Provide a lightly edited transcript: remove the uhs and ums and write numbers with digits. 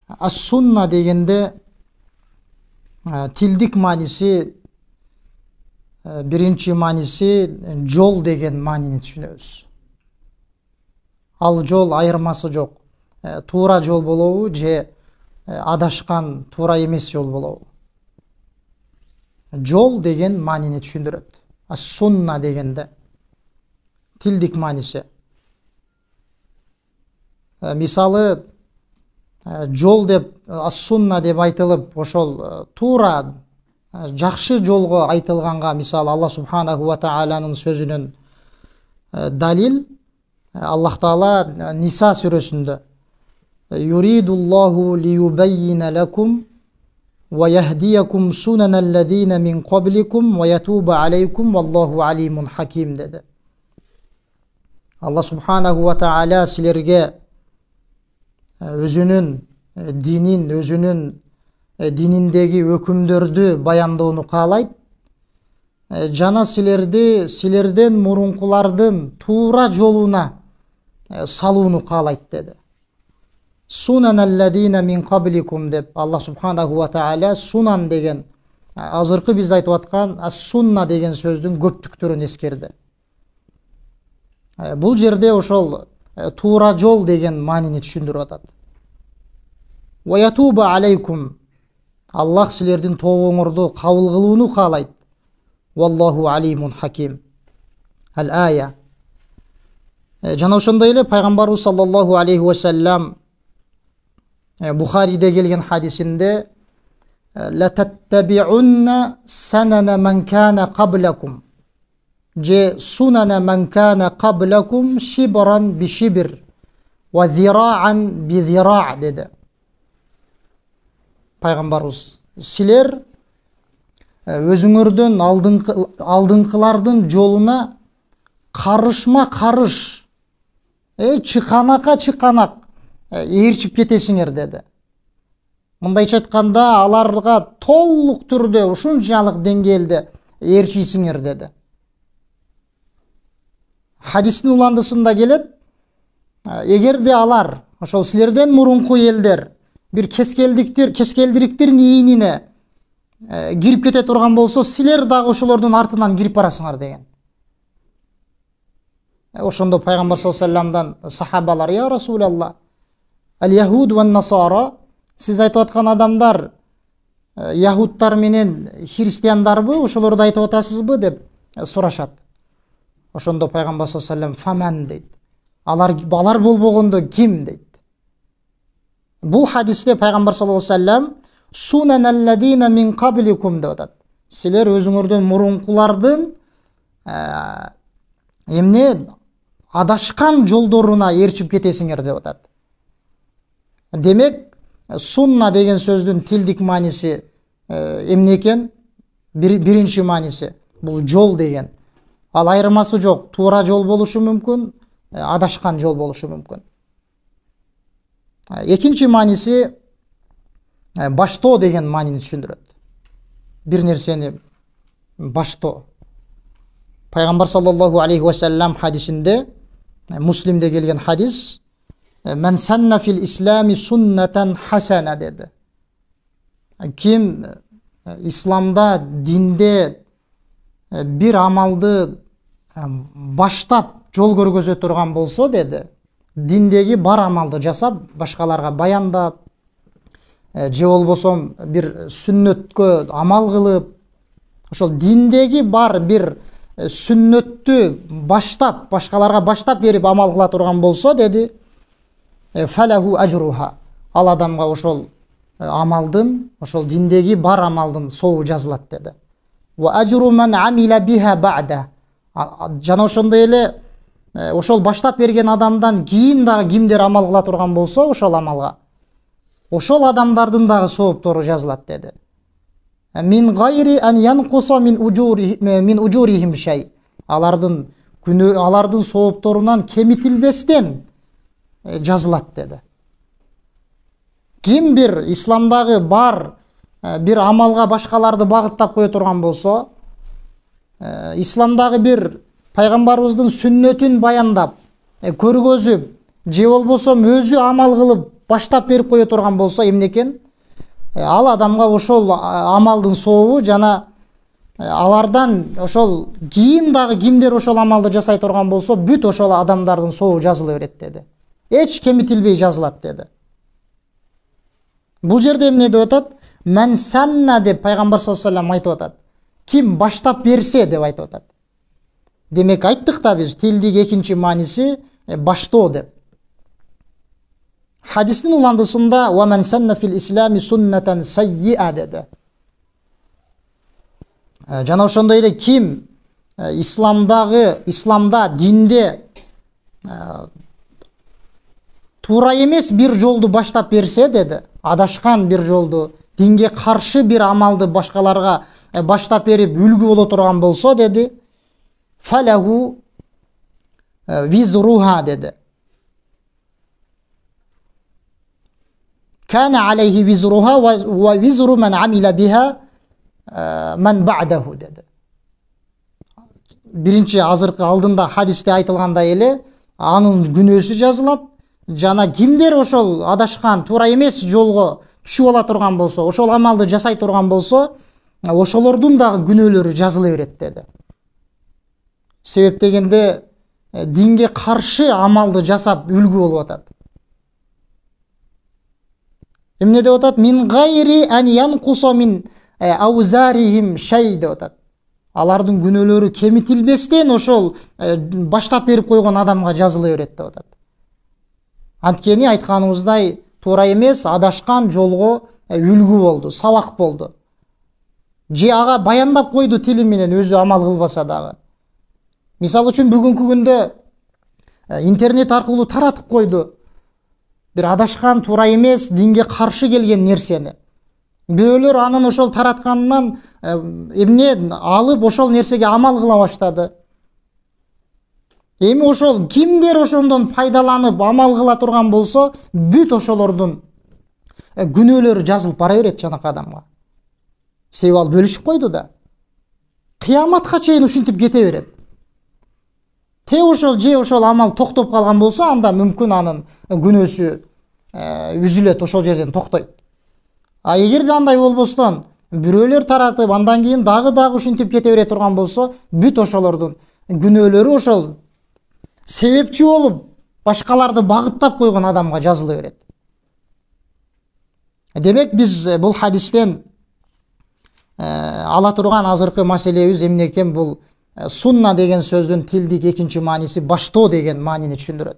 Ас-сунна дегенде тилдик мааниси, биринчи мааниси жол деген маанини түшүнөбүз. Ал жол айырмасы жок. Туура жол болобу же адашкан туура эмес жол болобу. Жол деген маанини түшүндүрөт. Ас-сунна дегенде тилдик мааниси. Мисалы, жол деп, ас-сунна деп айтылып, ошол туура жакшы жолго айтылганга, мисалы Аллах субханаху ва тааланын сөзүнөн далил, Аллах Таала Ниса сүрөсүндө юридуллаху лиюбаййина лакум ва яхдиякум сунаналлазина мин qablikum ва ятуба алейкум валлаху алимун хаким деди. Аллах субханаху ва таала силерге өзүнүн динин, өзүнүн дининдеги өкүмдөрдү баяндоону каалайт. Жана силерден мурункулардын туура жолуна салууну каалайт деди. Сунаналлазина мин qablikum деп Аллах субханаху ва таала сунан деген, азыркы биз айтып аткан ас-сунна деген сөздүн көптүктөрүн эскерди. Бул жерде ошол туура жол деген маанини түшүндүрүп атат. Ва ятуба алейкум, Аллах силердин тобоңорду кабыл кылууну каалайт. Валлаху алимун хаким. Ал-ая. Жана ошондой эле пайгамбарыбыз саллаллаху алейхи ва саллам Бухариде келген хадисинде ла таттабиунна санана ман кана qaблакум же сунана ман кана qaблакум шибран би шибр ва зираан би зираа деди. Пайгамбарыбыз, силер өзүңөрдөн алдыңкылардын жолуна карышма карыш, чыканакка чыканак ээрчип кетесиңер деди. Мындайча айтканда, аларга толук түрдө ушунчалык деңгээлде ээрчисиңер деди. Хадистин уландысында келет, эгерде алар, ошол силерден мурунку элдер бир кескелдириктирдин ийинине кирип кете турган болсо, силер дагы ошолордун артынан кирип барасыңар деген. Ошондо пайгамбар саллаллаху алейхи ва салламдан сахабалар: "Я Расулаллах, ал-яхуд ва насара", сиз айтып аткан адамдар яхудтар менен христиандарбы, ошолорду айтып атасызбы деп сурашат. Ошондо пайгамбар саллаллаху алейхи ва саллям: "Фаман" дейт. Алар болбогондо ким дейт. Бул хадисте пайгамбар саллаллаху алейхи ва саллям сунаналлазина мин qablikum деп атат. Силер өзүңөрдөн мурункулардын эмне адашкан жолдоруна ээрчип кетесиңер деп атат. Демек, сунна деген сөздүн тилдик мааниси эмне экен? Биринчи мааниси бул жол деген. Ал айырмасы жок, туура жол болушу мүмкүн, адашкан жол болушу мүмкүн. Экинчи мааниси баштоо деген маанини түшүндүрөт. Бир нерсени баштоо. Пайгамбар саллаллаху алейхи ва саллям хадисинде, Муслимде келген хадис, "Мен санна фил ислами суннатан хасана" деди. Ким исламда, динде бир амалды баштап жол көргөзө турган болсо деди, диндеги бар амалды жасап, башкаларга баяндап, же болбосо бир сүннөткө амал кылып, ошол диндеги бар бир сүннөттү баштап, башкаларга баштап берип амал кыла турган болсо деди, фалаху ажруха, ал адамга ошол амалдын, ошол диндеги бар амалдын сообу жазылат деди. Ва ажру ман амила биха ба'да. Жана ошондой эле ошол баштап берген адамдан кийин дагы кимдер амал кыла турган болсо ошол амалга, ошол адамдардын дагы сооптору жазылат деди. Мин гайри ан янкуса мин уджурихим шай. Алардын соопторунан кемитилбестен жазылат деди. Ким бир исламдагы бар бир амалга башкаларды багыттап кое турган болсо, исламдагы бир пайгамбарыбыздын сүннөтүн баяндап, көргөзүп, же болбосо өзү амал кылып баштап берип кое турган болсо эмне экен? Ал адамга ошол амалдын сообу жана алардан ошол кийин дагы кимдер ошол амалды жасай турган болсо, бүт ошол адамдардын сообу жазыла берет деди. Эч кемитилбей жазылат деди. Бул жерде эмне деп атат? Мен санна деп пайгамбар саллаллаху алейхи ва саллям айтып атат. Ким баштап берсе деп айтып атат. Демек айттык да биз тилдик экинчи мааниси баштоо деп. Хадистин уландысында ва мен санна фил ислами суннатан саййиа деди. Жана ошондой эле ким исламда динде туура эмес бир жолду баштап берсе деди, адашкан бир жолду, динге каршы бир амалды башкаларга баштап берип үлгү боло турган болсо деди, фалаху визруха деди. Кана алейхи визруха ва визру мен амила биха мен ба'даху деди. Биринчи азыркы алдында хадисте айтылгандай эле анын күнөөсү жазылат, жана кимдер ошол адашкан туура эмес жолго түшүп ала турган болсо, ошол амалды жасай турган болсо, ошолордун дагы күнөөлөрү жазыла берет деди. Себеп дегенде динге каршы амалды жасап үлгү болуп атат. Эмне деп атат? Мин гайри ан янкусо мин аузарихим шей деп атат. Алардын күнөөлөрү кемитилбестен ошол баштап берип койгон адамга жазыла берет деп атат. Анткени айтканыбыздай туура эмес адашкан жолго үлгү болду, сабак болду. Же ага баяндап койду тили менен өзү амал кылбаса дагы. Мисалы үчүн бүгүнкү күндө интернет аркылуу таратып койду бир адашкан туура эмес динге каршы келген нерсени. Бирөөлөр анын ошол таратканынан эмне алып ошол нерсеге амал кыла баштады. Эми ошол кимдер ошондон пайдаланып амал кыла турган болсо, бүт ошолордун күнөөлөрү жазылып бара берет жанакы адамга. Себеби ал бөлүшүп койду да. Кыяматка чейин ушинтип кете берет. Ошол амал токтоп калган болсо, анда мүмкүн анын күнөөсү үзүлөт, ошол жерден токтойт. А эгерде андай болбостон, бирөөлөр таратып, андан кийин дагы ушинтип кете бере турган болсо, бүт ошолордун күнөөлөрү ошол себепчи болуп, башкаларды багыттап койгон адамга жазыла берет. Демек биз бул хадистен ала турган азыркы маселебиз эмне экен? Бул сунна деген сөздүн тилдик экинчи мааниси баштоо деген маанини түшүндүрөт.